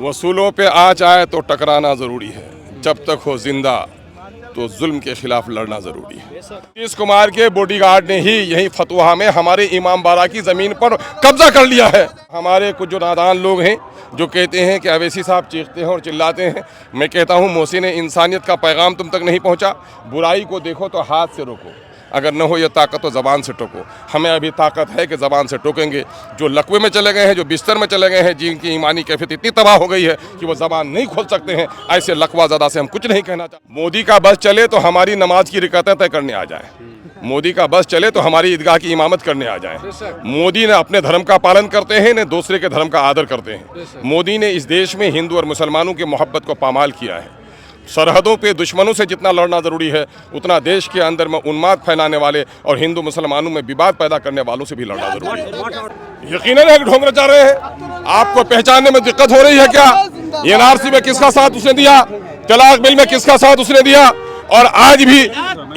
वसूलों पे आँच आए तो टकराना ज़रूरी है, जब तक हो जिंदा तो जुल्म के खिलाफ लड़ना ज़रूरी है। नीतीश कुमार के बॉडीगार्ड ने ही यही फतवा में हमारे इमाम बाड़ा की ज़मीन पर कब्जा कर लिया है। हमारे कुछ जो नादान लोग हैं जो कहते हैं कि अवैसी साहब चीखते हैं और चिल्लाते हैं, मैं कहता हूँ मोहसिन इंसानियत का पैगाम तुम तक नहीं पहुँचा। बुराई को देखो तो हाथ से रोको, अगर न हो ये ताकत तो ज़बान से टोको। हमें अभी ताकत है कि ज़बान से टोकेंगे। जो लकवे में चले गए हैं, जो बिस्तर में चले गए हैं, जिनकी ईमानी कैफियत इतनी तबाह हो गई है कि वो ज़बान नहीं खोल सकते हैं, ऐसे लकवा ज़दा से हम कुछ नहीं कहना चाहते। मोदी का बस चले तो हमारी नमाज की रिकातें तय करने आ जाए, मोदी का बस चले तो हमारी ईदगाह की इमामत करने आ जाए। मोदी ने अपने धर्म का पालन करते हैं, न दूसरे के धर्म का आदर करते हैं। मोदी ने इस देश में हिंदू और मुसलमानों की मोहब्बत को पामाल किया है। सरहदों पे दुश्मनों से जितना लड़ना ज़रूरी है, उतना देश के अंदर में उन्माद फैलाने वाले और हिंदू मुसलमानों में विवाद पैदा करने वालों से भी लड़ना ज़रूरी है। यकीनन है कि ढोंग रचा रहे हैं। आपको पहचानने में दिक्कत हो रही है क्या? एनआरसी में किसका साथ उसने दिया, तलाक बिल में किसका साथ उसने दिया, और आज भी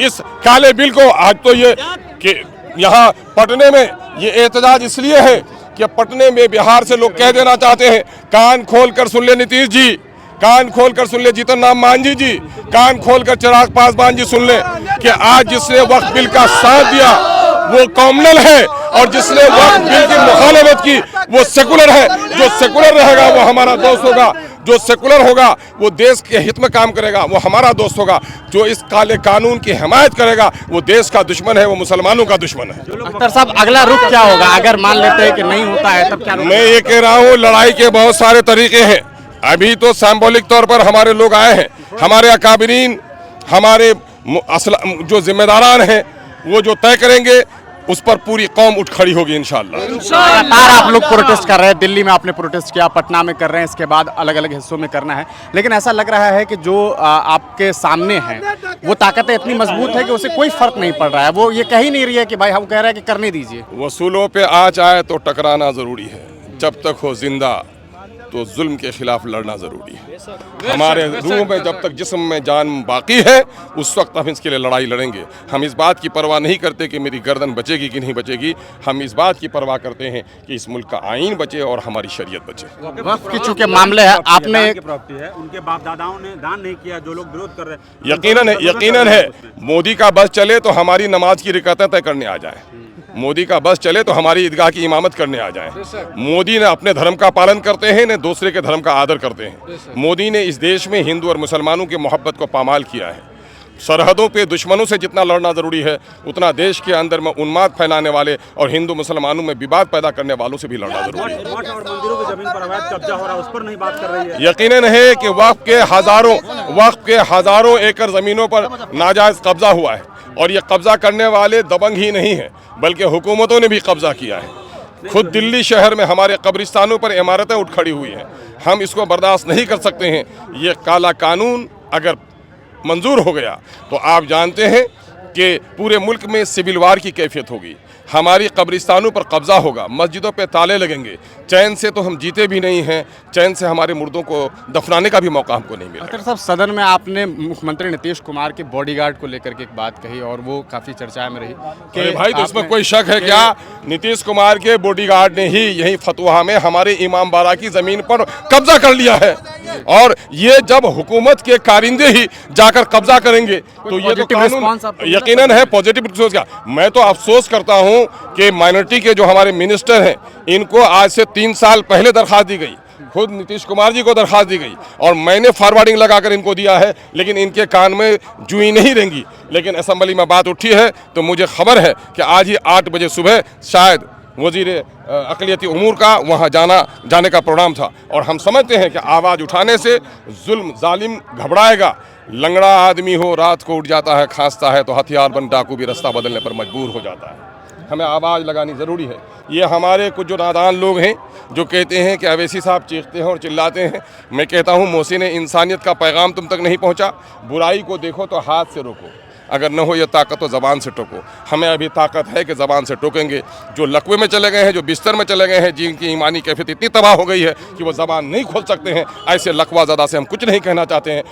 इस काले बिल को, आज तो ये कि यहाँ पटने में ये एहतजाज इसलिए है कि पटने में बिहार से लोग कह देना चाहते हैं, कान खोल कर सुन ले नीतीश जी, कान खोल कर सुन ले जीतन राम मांझी जी, कान खोल कर चिराग पासवान जी सुन ले कि आज जिसने वक्फ बिल का साथ दिया वो कॉमनल है, और जिसने वक्फ बिल की मुखालफत की वो सेकुलर है। जो सेकुलर रहेगा वो हमारा दोस्त होगा, जो सेकुलर होगा वो देश के हित में काम करेगा, वो हमारा दोस्त होगा। जो इस काले कानून की हिमायत करेगा वो देश का दुश्मन है, वो मुसलमानों का दुश्मन है। अख्तर साहब, अगला रुख क्या होगा अगर मान लेते हैं कि नहीं होता है तब क्या? मैं ये कह रहा हूँ, लड़ाई के बहुत सारे तरीके हैं। अभी तो सिंबॉलिक तौर पर हमारे लोग आए हैं, हमारे अकाबरीन, हमारे जो जिम्मेदारान हैं वो जो तय करेंगे उस पर पूरी कौम उठ खड़ी होगी इंशाअल्लाह। लगातार आप लोग प्रोटेस्ट कर रहे हैं, दिल्ली में आपने प्रोटेस्ट किया, पटना में कर रहे हैं, इसके बाद अलग अलग हिस्सों में करना है, लेकिन ऐसा लग रहा है कि जो आपके सामने है वो ताकतें इतनी मजबूत है कि उसे कोई फर्क नहीं पड़ रहा है। वो ये कह ही नहीं रही है कि भाई हम कह रहे हैं कि करने दीजिए। वसूलों पे आँच आए तो टकराना ज़रूरी है, जब तक हो जिंदा तो जुल्म के खिलाफ लड़ना ज़रूरी है। हमारे रूह में जब तक जिस्म में जान बाकी है उस वक्त हम इसके लिए लड़ाई लड़ेंगे। हम इस बात की परवाह नहीं करते कि मेरी गर्दन बचेगी कि नहीं बचेगी, हम इस बात की परवाह करते हैं कि इस मुल्क का आइन बचे और हमारी शरीयत बचे। वक्फ की चूंकि मामले है, आपने प्रॉपर्टी है, उनके बाप दादाओं ने दान नहीं किया, जो लोग विरोध कर रहे हैं। यकीनन है मोदी का बस चले तो हमारी नमाज की रिकातें तय करने आ जाए, मोदी का बस चले तो हमारी ईदगाह की इमामत करने आ जाए। मोदी ने अपने धर्म का पालन करते हैं, न दूसरे के धर्म का आदर करते हैं। मोदी ने इस देश में हिंदू और मुसलमानों की मोहब्बत को पामाल किया है। सरहदों पे दुश्मनों से जितना लड़ना ज़रूरी है, उतना देश के अंदर में उन्माद फैलाने वाले और हिंदू मुसलमानों में विवाद पैदा करने वालों से भी लड़ना ज़रूरी है। मठ और मंदिरों की जमीन पर अवैध कब्जा हो रहा है, उस पर नहीं बात कर रही है। यकीनन है कि वक्फ के हज़ारों एकड़ ज़मीनों पर नाजायज़ कब्जा हुआ है, और ये कब्जा करने वाले दबंग ही नहीं है बल्कि हुकूमतों ने भी कब्जा किया है। खुद दिल्ली शहर में हमारे कब्रिस्तानों पर इमारतें उठ खड़ी हुई हैं। हम इसको बर्दाश्त नहीं कर सकते हैं। ये काला कानून अगर मंजूर हो गया तो आप जानते हैं कि पूरे मुल्क में सिविल वार की कैफियत होगी। हमारी कब्रिस्तानों पर कब्जा होगा, मस्जिदों पे ताले लगेंगे। चैन से तो हम जीते भी नहीं हैं, चैन से हमारे मुर्दों को दफनाने का भी मौका हमको नहीं मिला। अख्तर साहब, सदन में आपने मुख्यमंत्री नीतीश कुमार के बॉडीगार्ड को लेकर के एक बात कही और वो काफ़ी चर्चा में रही कि भाई तो इसमें कोई शक है क्या? नीतीश कुमार के बॉडीगार्ड ने ही यही फतवा में हमारे इमाम बाड़ा की ज़मीन पर कब्जा कर लिया है, और ये जब हुकूमत के कारिंदे ही जाकर कब्जा करेंगे तो ये तो कानून यकीनन है पॉजिटिव रिस्पॉन्स का। मैं तो अफसोस करता हूँ कि माइनॉरिटी के जो हमारे मिनिस्टर हैं इनको आज से 3 साल पहले दरख्वास्त दी गई, खुद नीतीश कुमार जी को दरख्वास्त दी गई और मैंने फॉरवर्डिंग लगाकर इनको दिया है, लेकिन इनके कान में जुई नहीं रहेंगी। लेकिन असेंबली में बात उठी है तो मुझे खबर है कि आज ही 8 बजे सुबह शायद वजीर अक़लियती उमूर का वहाँ जाने का प्रोग्राम था, और हम समझते हैं कि आवाज़ उठाने से जुल्म जालिम घबराएगा। लंगड़ा आदमी हो रात को उठ जाता है, खांसता है, तो हथियार बन डाकू भी रास्ता बदलने पर मजबूर हो जाता है। हमें आवाज़ लगानी ज़रूरी है। ये हमारे कुछ जो नादान लोग हैं जो कहते हैं कि अवैसी साहब चीखते हैं और चिल्लाते हैं, मैं कहता हूँ मोहसिन इंसानियत का पैगाम तुम तक नहीं पहुँचा। बुराई को देखो तो हाथ से रोको, अगर न हो ये ताकत तो ज़बान से टोको। हमें अभी ताकत है कि ज़बान से टोकेंगे। जो लकवे में चले गए हैं, जो बिस्तर में चले गए हैं, जिनकी ईमानी कैफियत इतनी तबाह हो गई है कि वो ज़बान नहीं खोल सकते हैं, ऐसे लकवा ज़दा से हम कुछ नहीं कहना चाहते हैं।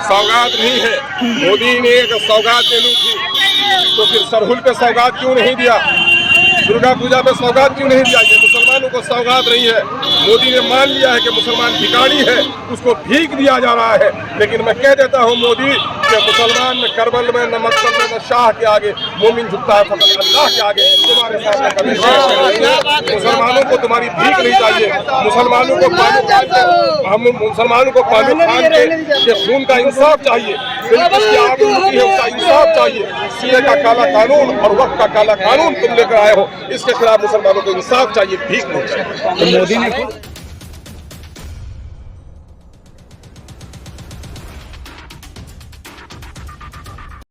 सौगात नहीं है, मोदी ने अगर सौगात देनी थी तो फिर सरहुल पे सौगात क्यों नहीं दिया, दुर्गा पूजा पे सौगात क्यों नहीं दिया? ये मुसलमानों को सौगात नहीं है, मोदी ने मान लिया है कि मुसलमान भिखारी है, उसको भीख दिया जा रहा है। लेकिन मैं कह देता हूँ मोदी कि मुसलमान न करबल में, न मकतल में, न शाह के आगे, मोमिन झुकता है फकत अल्लाह के आगे। तुम्हारे सामने कभी मुसलमानों को तुम्हारी भीख नहीं चाहिए, मुसलमानों को हम मुसलमानों को पानी खान के खून का इंसाफ चाहिए, जिसकी आग होती है उसका इंसाफ चाहिए। सीए का काला कानून और वक्त का काला कानून तुम लेकर आए हो, इसके खिलाफ मुसलमानों को इंसाफ चाहिए, भीख नहीं चाहिए। तो मोदी ने